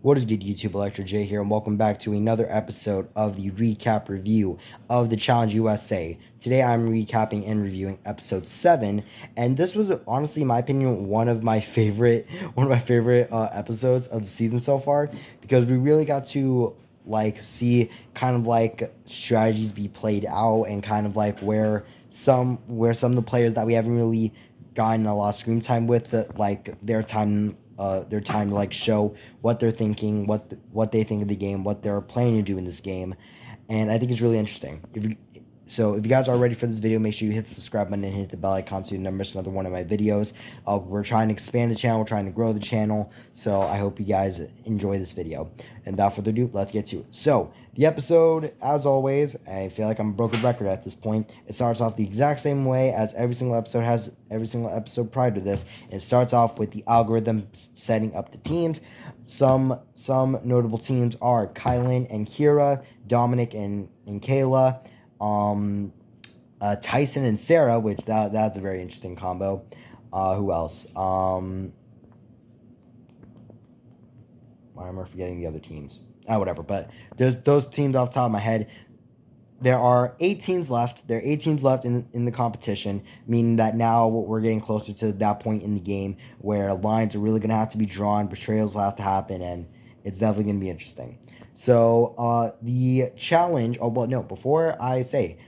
What is good, YouTube? Electra J here, and welcome back to another episode of the recap review of the Challenge USA. Today I'm recapping and reviewing episode 7, and this was honestly, in my opinion, one of my favorite episodes of the season so far, because we really got to see kind of strategies be played out, and kind of where some of the players that we haven't really gotten a lot of screen time with, their time to show what they're thinking, what they think of the game, what they're planning to do in this game, and I think it's really interesting. If you guys are ready for this video, make sure you hit the subscribe button and hit the bell icon so you never miss another one of my videos. We're trying to expand the channel, we're trying to grow the channel, so I hope you guys enjoy this video. And without further ado, let's get to it. So, the episode, as always, I feel like I'm a broken record at this point. It starts off the exact same way as every single episode prior to this. It starts off with the algorithm setting up the teams. Some notable teams are Kylan and Kira, Dominic and Kayla, Tyson and Sarah, which that's a very interesting combo. Who else? Why am I forgetting the other teams? Whatever. But there's those teams off the top of my head. There are 8 teams left. There are 8 teams left in the competition, meaning that now we're getting closer to that point in the game where lines are really going to have to be drawn, betrayals will have to happen, and it's definitely going to be interesting. So, the challenge... Oh, well, no, before I say...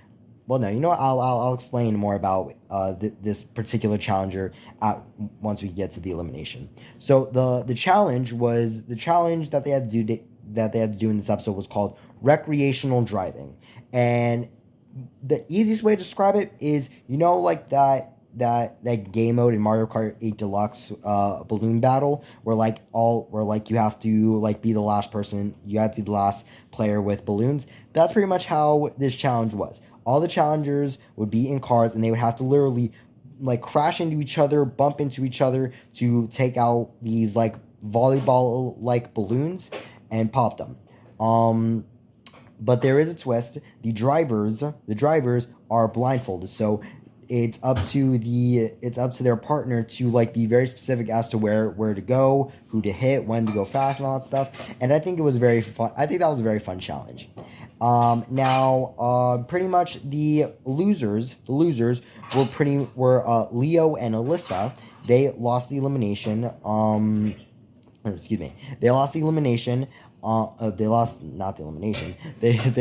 Well, no, you know what? I'll explain more about this particular challenger once we get to the elimination. So, the challenge that they had to do in this episode was called Recreational Driving. And the easiest way to describe it is, that game mode in Mario Kart 8 Deluxe balloon battle where you have to be the last person, you have to be the last player with balloons. That's pretty much how this challenge was. All the challengers would be in cars and they would have to literally crash into each other, bump into each other to take out these volleyball balloons and pop them. But there is a twist. The drivers are blindfolded, so it's up to their partner to be very specific as to where to go, who to hit, when to go fast, and all that stuff. And I think it was very fun. I think that was a very fun challenge. Pretty much the losers were Leo and Alyssa. They lost the elimination. Excuse me. They lost the elimination. They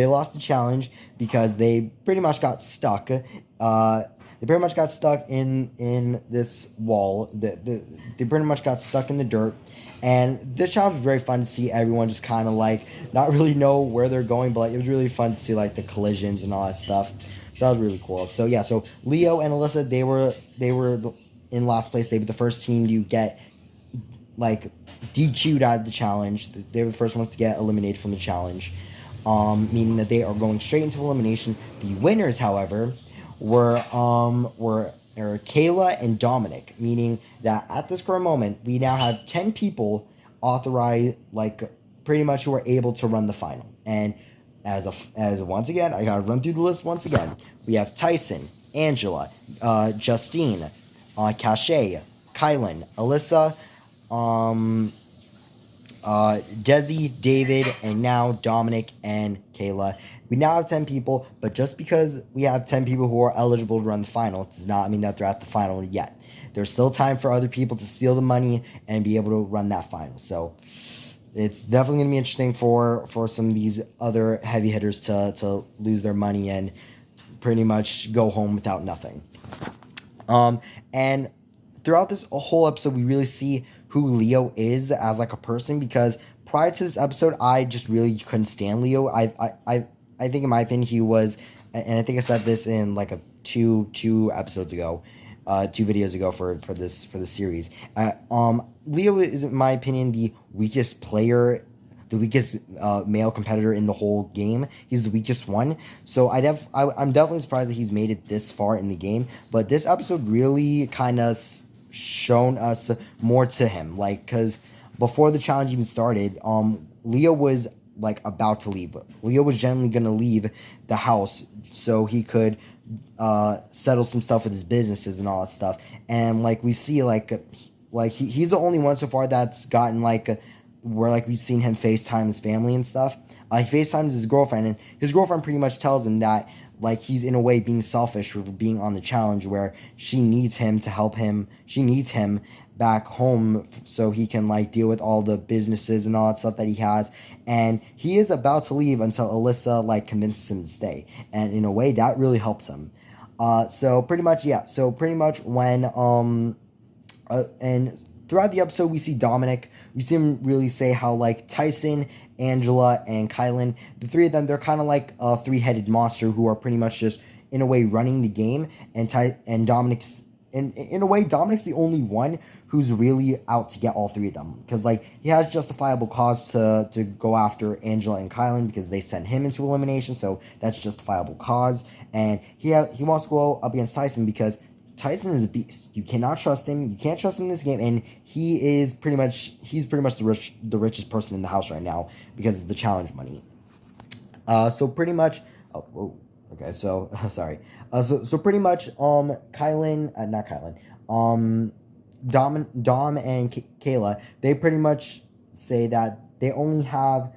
lost the challenge because they pretty much got stuck. They pretty much got stuck in this wall. They pretty much got stuck in the dirt. And this challenge was very fun to see everyone just kind of not really know where they're going, but it was really fun to see the collisions and all that stuff. So that was really cool. So yeah, so Leo and Alyssa, they were in last place. They were the first team to get DQ'd out of the challenge. They were the first ones to get eliminated from the challenge, meaning that they are going straight into elimination. The winners, however, were Kayla and Dominic, meaning that at this current moment we now have 10 people authorized, pretty much, who are able to run the final. And as once again, I gotta run through the list once again. We have Tyson, Angela, Justine, Cache, Kylan, Alyssa, Desi, David, and now Dominic and Kayla. We now have 10 people, but just because we have 10 people who are eligible to run the final does not mean that they're at the final yet. There's still time for other people to steal the money and be able to run that final. So it's definitely going to be interesting for some of these other heavy hitters to lose their money and pretty much go home without nothing. And throughout this whole episode, we really see who Leo is as a person, because prior to this episode, I just really couldn't stand Leo. I think, in my opinion, he was, and I think I said this in two episodes ago, 2 videos ago for this series. Leo is, in my opinion, the weakest player, the weakest male competitor in the whole game. He's the weakest one. So I'm definitely surprised that he's made it this far in the game. But this episode really kind of shown us more to him, because before the challenge even started, Leo was about to leave. Leo was generally going to leave the house so he could settle some stuff with his businesses and all that stuff. And we see he's the only one so far that's gotten where like we've seen him FaceTime his family and stuff. He FaceTimes his girlfriend, and his girlfriend pretty much tells him that like he's in a way being selfish for being on the challenge, where she needs him to help him. She needs him back home so he can like deal with all the businesses and all that stuff that he has. And he is about to leave until Alyssa like convinces him to stay, and in a way that really helps him. So pretty much, yeah. So pretty much when and throughout the episode we see Dominic. We see him really say how like Tyson, Angela, and Kylan, the three of them, they're kind of like a three-headed monster who are pretty much just in a way running the game. And Dominic's in a way Dominic's the only one who's really out to get all three of them, because like he has justifiable cause to go after Angela and Kylan because they sent him into elimination, so that's justifiable cause. And he wants to go up against Tyson because Tyson is a beast. You cannot trust him. You can't trust him in this game, and he's pretty much the richest person in the house right now because of the challenge money. So pretty much, okay. So sorry. So pretty much, Kylan, not Kylan, Dom and Kayla, they pretty much say that they only have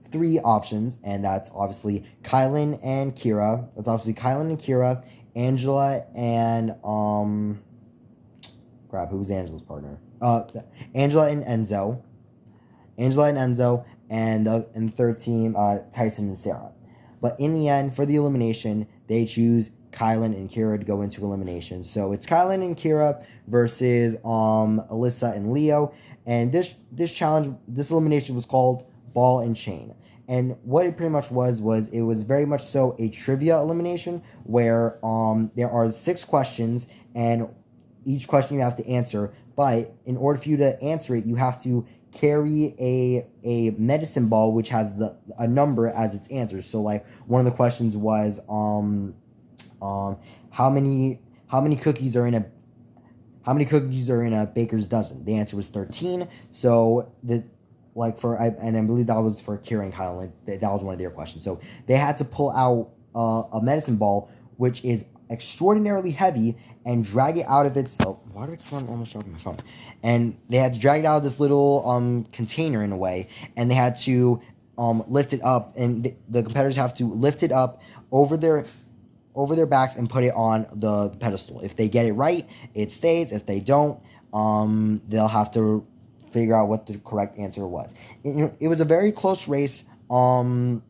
three options, and that's obviously Kylan and Kira. That's obviously Kylan and Kira. Angela and who's Angela's partner? Angela and Enzo, and the third team, Tyson and Sarah. But in the end, for the elimination, they choose Kylan and Kira to go into elimination. So it's Kylan and Kira versus Alyssa and Leo. And this elimination was called Ball and Chain. And what it pretty much was it was very much so a trivia elimination where there are 6 questions, and each question you have to answer. But in order for you to answer it, you have to carry a medicine ball which has a number as its answer. So like one of the questions was how many cookies are in a baker's dozen? The answer was 13. So I believe that was for Kira and Kyle. That was one of their questions. So they had to pull out a medicine ball, which is extraordinarily heavy, and drag it out of its. Oh, why do I keep on almost dropping my phone? And they had to drag it out of this little container in a way, and they had to lift it up, and the competitors have to lift it up over their backs and put it on the pedestal. If they get it right, it stays. If they don't, they'll have to figure out what the correct answer was. It was a very close race. Kira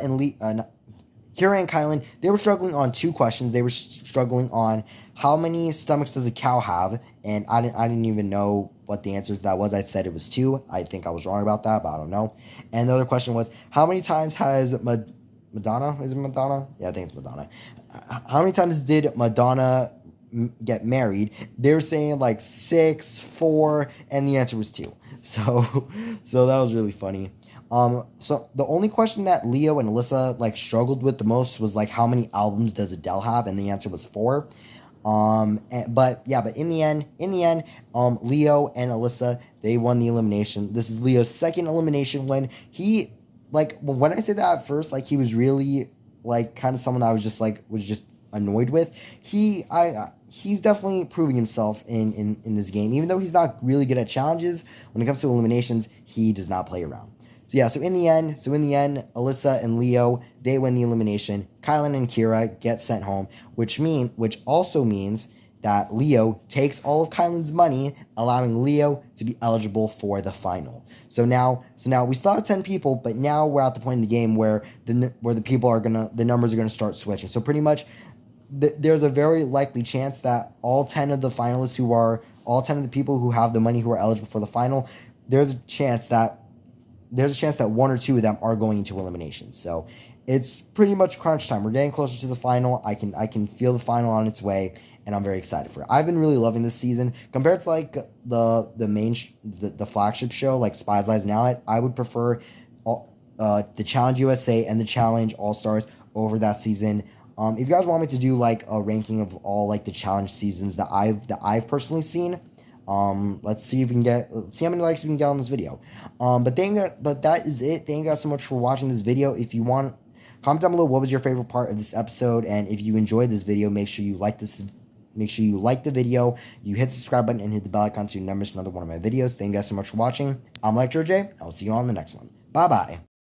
and Kylan, they were struggling on 2 questions. They were struggling on how many stomachs does a cow have, and I didn't even know what the answer to that was. I said it was 2. I think I was wrong about that, but I don't know. And the other question was, how many times has Madonna? Is it Madonna? Yeah, I think it's Madonna. How many times did Madonna get married? They were saying like 6, 4, and the answer was 2. So that was really funny. So the only question that Leo and Alyssa like struggled with the most was like, how many albums does Adele have? And the answer was 4. But in the end, Leo and Alyssa, they won the elimination. This is Leo's second elimination win. He, like, when I said that at first, like, he was really like kind of someone that I was just annoyed with. He's definitely proving himself in this game, even though he's not really good at challenges. When it comes to eliminations, he does not play around. So in the end, Alyssa and Leo, they win the elimination. Kylan and Kira get sent home, which also means that Leo takes all of Kylan's money, allowing Leo to be eligible for the final. So now we still have 10 people, but now we're at the point in the game where the numbers are gonna start switching. So pretty much, there's a very likely chance that all 10 of the finalists all 10 of the people who have the money who are eligible for the final, there's a chance that 1 or 2 of them are going into elimination. So it's pretty much crunch time. We're getting closer to the final. I can feel the final on its way, and I'm very excited for it. I've been really loving this season compared to like the flagship show like Spies, Lies, and Allies. I would prefer the Challenge USA and the Challenge All Stars over that season. If you guys want me to do like a ranking of all like the challenge seasons that I've personally seen, let's see how many likes we can get on this video. But that is it. Thank you guys so much for watching this video. If you want, comment down below what was your favorite part of this episode, and if you enjoyed this video, make sure you like this make sure you like the video, you hit the subscribe button, and hit the bell icon so you never miss another one of my videos. Thank you guys so much for watching. I'm Lecturer Jay. I will see you on the next one. Bye bye.